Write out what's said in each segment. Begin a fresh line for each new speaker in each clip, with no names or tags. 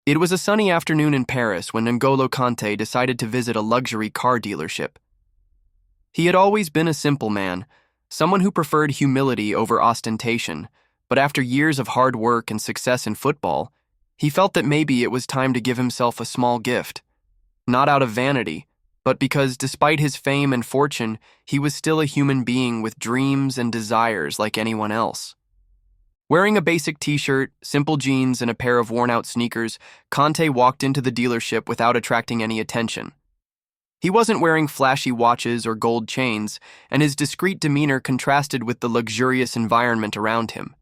It was a sunny afternoon in Paris when N'Golo Kanté decided to visit a luxury car dealership. He had always been a simple man, someone who preferred humility over ostentation, but after years of hard work and success in football, he felt that maybe it was time to give himself a small gift. Not out of vanity, but because despite his fame and fortune, he was still a human being with dreams and desires like anyone else. Wearing a basic t-shirt, simple jeans, and a pair of worn-out sneakers, Kanté walked into the dealership without attracting any attention. He wasn't wearing flashy watches or gold chains, and his discreet demeanor contrasted with the luxurious environment around him.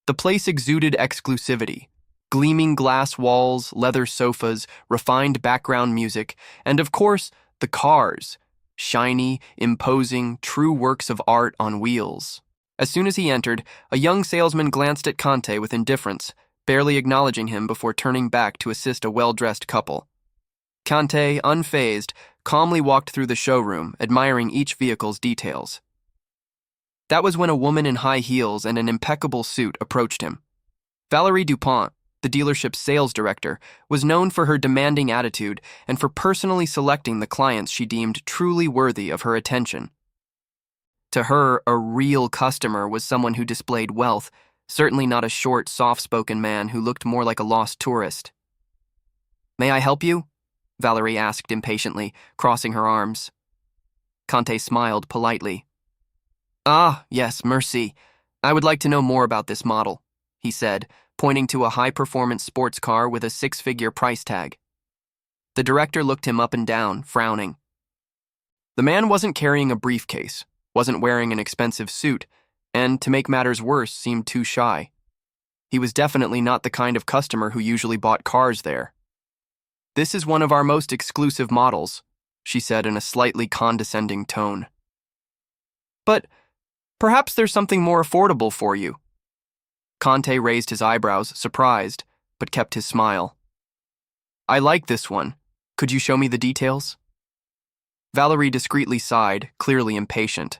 The place exuded exclusivity: gleaming glass walls, leather sofas, refined background music, and of course, the cars, shiny, imposing, true works of art on wheels. As soon as he entered, a young salesman glanced at Kanté with indifference, barely acknowledging him before turning back to assist a well-dressed couple. Kanté, unfazed, calmly walked through the showroom, admiring each vehicle's details. That was when a woman in high heels and an impeccable suit approached him. Valérie Dupont, the dealership's sales director, was known for her demanding attitude and for personally selecting the clients she deemed truly worthy of her attention. To her, a real customer was someone who displayed wealth, certainly not a short, soft-spoken man who looked more like a lost tourist. "May I help you?" Valérie asked impatiently, crossing her arms. Kanté smiled politely. "Ah, yes, merci. I would like to know more about this model," he said, pointing to a high-performance sports car with a six-figure price tag. The director looked him up and down, frowning. The man wasn't carrying a briefcase, wasn't wearing an expensive suit, and, to make matters worse, seemed too shy. He was definitely not the kind of customer who usually bought cars there. "This is one of our most exclusive models," she said in a slightly condescending tone. "But perhaps there's something more affordable for you." Kanté raised his eyebrows, surprised, but kept his smile. "I like this one. Could you show me the details?" Valérie discreetly sighed, clearly impatient.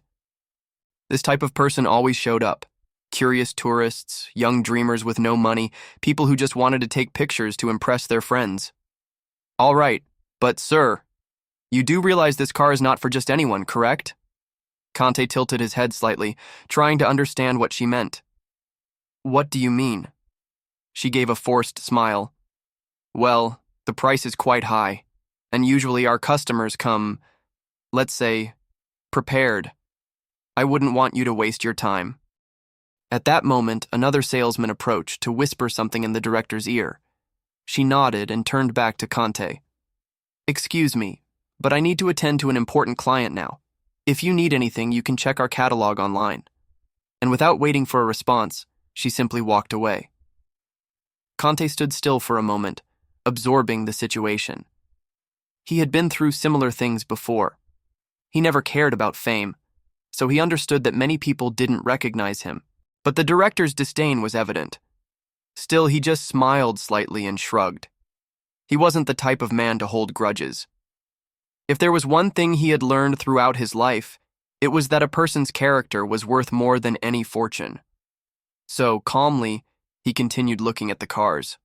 This type of person always showed up. Curious tourists, young dreamers with no money, people who just wanted to take pictures to impress their friends. "All right, but sir, you do realize this car is not for just anyone, correct?" Kanté tilted his head slightly, trying to understand what she meant. "What do you mean?" She gave a forced smile. "Well, the price is quite high, and usually our customers come, let's say, prepared. I wouldn't want you to waste your time." At that moment, another salesman approached to whisper something in the director's ear. She nodded and turned back to Kanté. "Excuse me, but I need to attend to an important client now. If you need anything, you can check our catalog online." And without waiting for a response, she simply walked away. Kanté stood still for a moment, absorbing the situation. He had been through similar things before. He never cared about fame, so he understood that many people didn't recognize him, but the director's disdain was evident. Still, he just smiled slightly and shrugged. He wasn't the type of man to hold grudges. If there was one thing he had learned throughout his life, it was that a person's character was worth more than any fortune. So, calmly, he continued looking at the cars.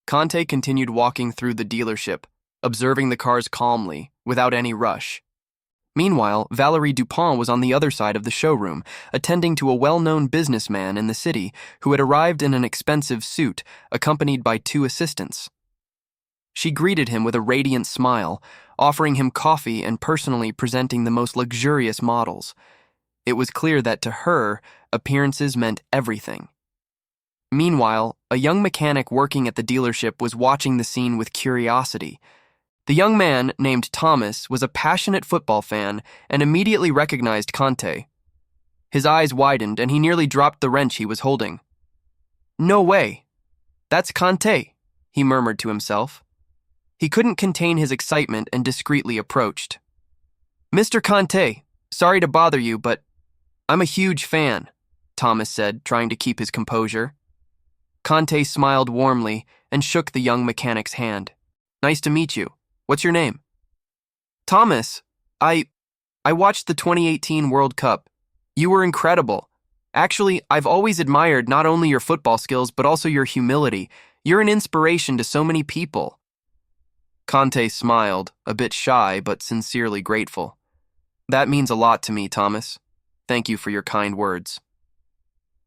Kanté continued walking through the dealership, observing the cars calmly, without any rush. Meanwhile, Valérie Dupont was on the other side of the showroom, attending to a well-known businessman in the city who had arrived in an expensive suit, accompanied by two assistants. She greeted him with a radiant smile, offering him coffee and personally presenting the most luxurious models. It was clear that to her, appearances meant everything. Meanwhile, a young mechanic working at the dealership was watching the scene with curiosity. The young man, named Thomas, was a passionate football fan and immediately recognized Kanté. His eyes widened and he nearly dropped the wrench he was holding. "No way! That's Kanté," he murmured to himself. He couldn't contain his excitement and discreetly approached. "Mr. Kanté, sorry to bother you, but I'm a huge fan," Thomas said, trying to keep his composure. Kanté smiled warmly and shook the young mechanic's hand. "Nice to meet you. What's your name?" "Thomas, I watched the 2018 World Cup. You were incredible. Actually, I've always admired not only your football skills, but also your humility. You're an inspiration to so many people." Kanté smiled, a bit shy but sincerely grateful. "That means a lot to me, Thomas. Thank you for your kind words."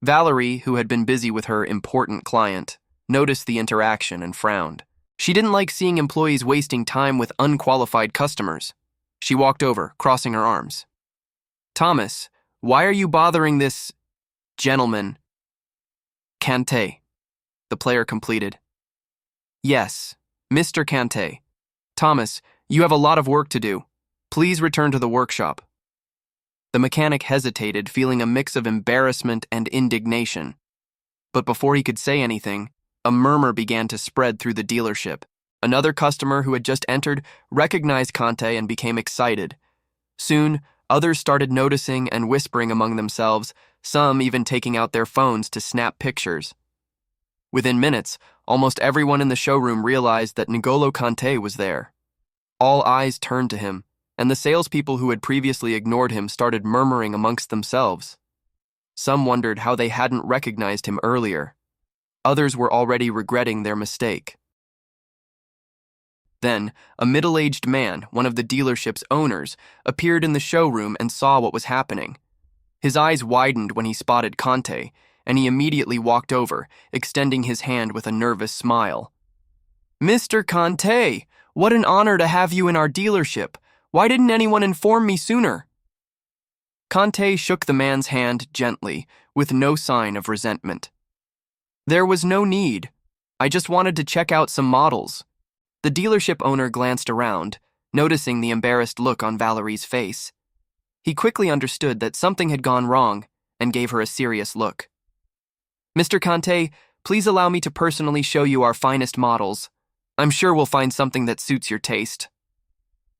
Valerie, who had been busy with her important client, noticed the interaction and frowned. She didn't like seeing employees wasting time with unqualified customers. She walked over, crossing her arms. "Thomas, why are you bothering this gentleman?" "Kanté," the player completed. "Yes, Mr. Kanté. Thomas, you have a lot of work to do. Please return to the workshop." The mechanic hesitated, feeling a mix of embarrassment and indignation. But before he could say anything, a murmur began to spread through the dealership. Another customer who had just entered recognized Kanté and became excited. Soon, others started noticing and whispering among themselves, some even taking out their phones to snap pictures. Within minutes, almost everyone in the showroom realized that N'Golo Kanté was there. All eyes turned to him, and the salespeople who had previously ignored him started murmuring amongst themselves. Some wondered how they hadn't recognized him earlier. Others were already regretting their mistake. Then, a middle-aged man, one of the dealership's owners, appeared in the showroom and saw what was happening. His eyes widened when he spotted Kanté, and he immediately walked over, extending his hand with a nervous smile. "Mr. Kanté, what an honor to have you in our dealership. Why didn't anyone inform me sooner?" Kanté shook the man's hand gently, with no sign of resentment. "There was no need. I just wanted to check out some models." The dealership owner glanced around, noticing the embarrassed look on Valerie's face. He quickly understood that something had gone wrong and gave her a serious look. "Mr. Kanté, please allow me to personally show you our finest models. I'm sure we'll find something that suits your taste."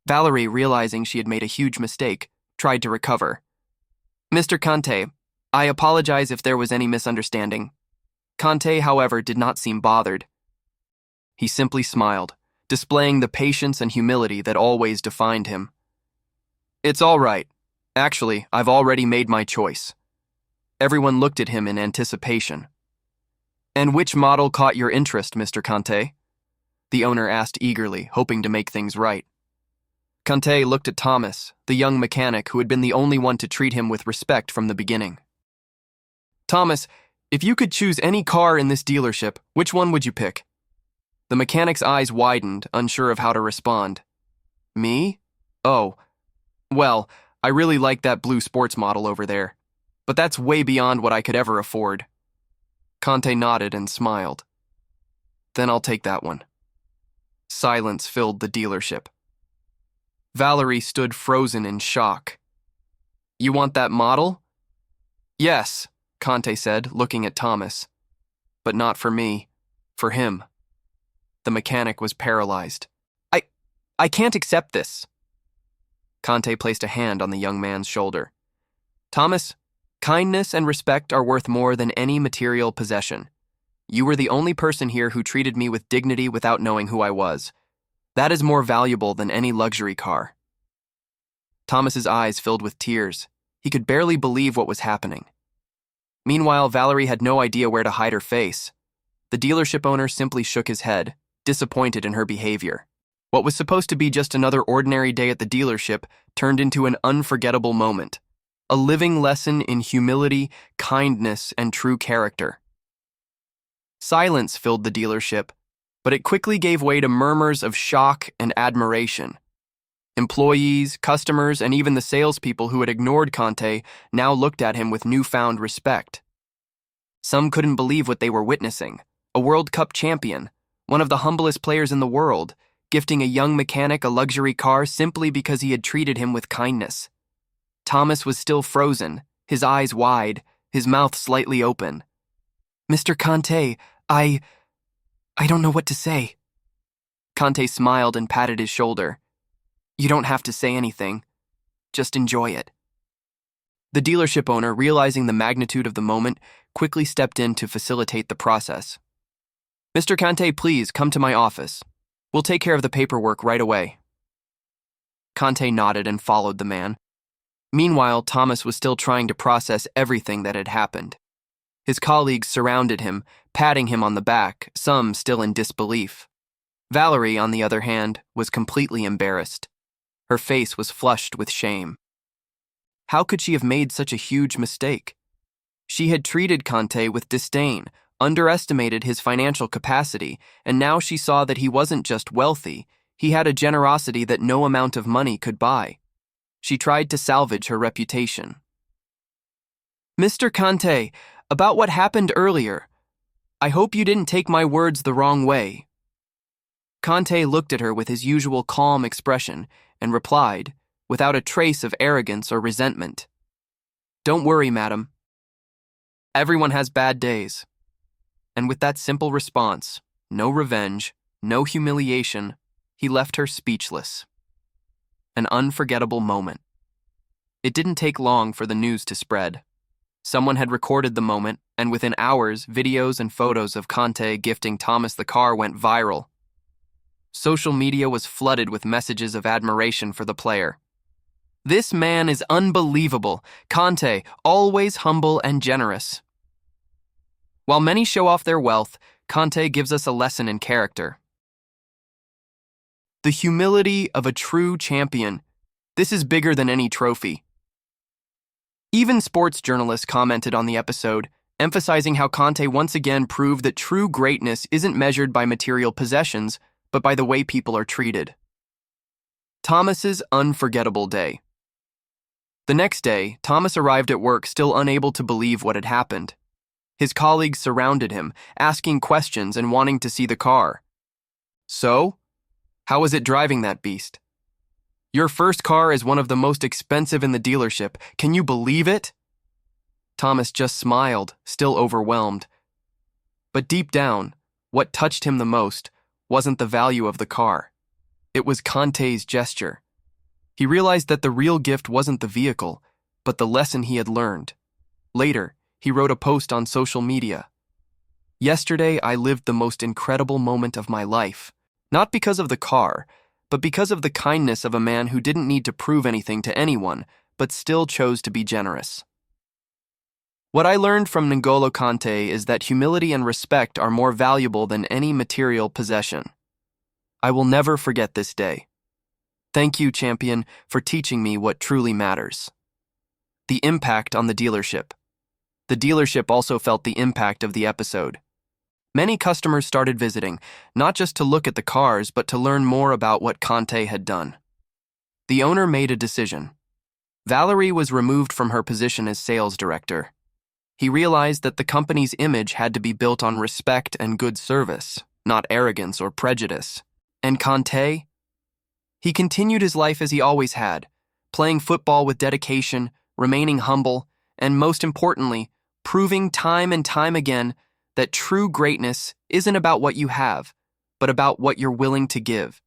Valerie, realizing she had made a huge mistake, tried to recover. "Mr. Kanté, I apologize if there was any misunderstanding." Kanté, however, did not seem bothered. He simply smiled, displaying the patience and humility that always defined him. "It's all right. Actually, I've already made my choice." Everyone looked at him in anticipation. "And which model caught your interest, Mr. Kanté?" the owner asked eagerly, hoping to make things right. Kanté looked at Thomas, the young mechanic who had been the only one to treat him with respect from the beginning. "Thomas, if you could choose any car in this dealership, which one would you pick?" The mechanic's eyes widened, unsure of how to respond. "Me? Oh, well, I really like that blue sports model over there, but that's way beyond what I could ever afford." Kanté nodded and smiled. "Then I'll take that one." Silence filled the dealership. Valerie stood frozen in shock. "You want that model?" "Yes," Kanté said, looking at Thomas. "But not for me, for him." The mechanic was paralyzed. I can't accept this." Kanté placed a hand on the young man's shoulder. "Thomas, kindness and respect are worth more than any material possession. You were the only person here who treated me with dignity without knowing who I was. That is more valuable than any luxury car." Thomas's eyes filled with tears. He could barely believe what was happening. Meanwhile, Valerie had no idea where to hide her face. The dealership owner simply shook his head, disappointed in her behavior. What was supposed to be just another ordinary day at the dealership turned into an unforgettable moment, a living lesson in humility, kindness, and true character. Silence filled the dealership, but it quickly gave way to murmurs of shock and admiration. Employees, customers, and even the salespeople who had ignored Kanté now looked at him with newfound respect. Some couldn't believe what they were witnessing: a World Cup champion, one of the humblest players in the world, gifting a young mechanic a luxury car simply because he had treated him with kindness. Thomas was still frozen, his eyes wide, his mouth slightly open. "Mr. Kanté, I don't know what to say." Kanté smiled and patted his shoulder. "You don't have to say anything. Just enjoy it." The dealership owner, realizing the magnitude of the moment, quickly stepped in to facilitate the process. "Mr. Kanté, please come to my office. We'll take care of the paperwork right away." Kanté nodded and followed the man. Meanwhile, Thomas was still trying to process everything that had happened. His colleagues surrounded him, patting him on the back, some still in disbelief. Valerie, on the other hand, was completely embarrassed. Her face was flushed with shame. How could she have made such a huge mistake? She had treated Kanté with disdain, underestimated his financial capacity, and now she saw that he wasn't just wealthy, he had a generosity that no amount of money could buy. She tried to salvage her reputation. "Mr. Kanté, about what happened earlier. I hope you didn't take my words the wrong way." Kanté looked at her with his usual calm expression and replied, without a trace of arrogance or resentment, "Don't worry, madam. Everyone has bad days." And with that simple response, no revenge, no humiliation, he left her speechless. An unforgettable moment. It didn't take long for the news to spread. Someone had recorded the moment, and within hours, videos and photos of Kanté gifting Thomas the car went viral. Social media was flooded with messages of admiration for the player. "This man is unbelievable. Kanté, always humble and generous." While many show off their wealth, Kanté gives us a lesson in character. The humility of a true champion. This is bigger than any trophy. Even sports journalists commented on the episode, emphasizing how Kanté once again proved that true greatness isn't measured by material possessions, but by the way people are treated. Thomas's unforgettable day. The next day, Thomas arrived at work still unable to believe what had happened. His colleagues surrounded him, asking questions and wanting to see the car. "So? How was it driving that beast? Your first car is one of the most expensive in the dealership. Can you believe it?" Thomas just smiled, still overwhelmed. But deep down, what touched him the most wasn't the value of the car. It was Kanté's gesture. He realized that the real gift wasn't the vehicle, but the lesson he had learned. Later, he wrote a post on social media. "Yesterday, I lived the most incredible moment of my life, not because of the car, but because of the kindness of a man who didn't need to prove anything to anyone, but still chose to be generous." What I learned from N'Golo Kanté is that humility and respect are more valuable than any material possession. I will never forget this day. Thank you, champion, for teaching me what truly matters. The impact on the dealership. The dealership also felt the impact of the episode. Many customers started visiting, not just to look at the cars, but to learn more about what Kanté had done. The owner made a decision. Valerie was removed from her position as sales director. He realized that the company's image had to be built on respect and good service, not arrogance or prejudice. And Kanté? He continued his life as he always had, playing football with dedication, remaining humble, and most importantly, proving time and time again that true greatness isn't about what you have, but about what you're willing to give.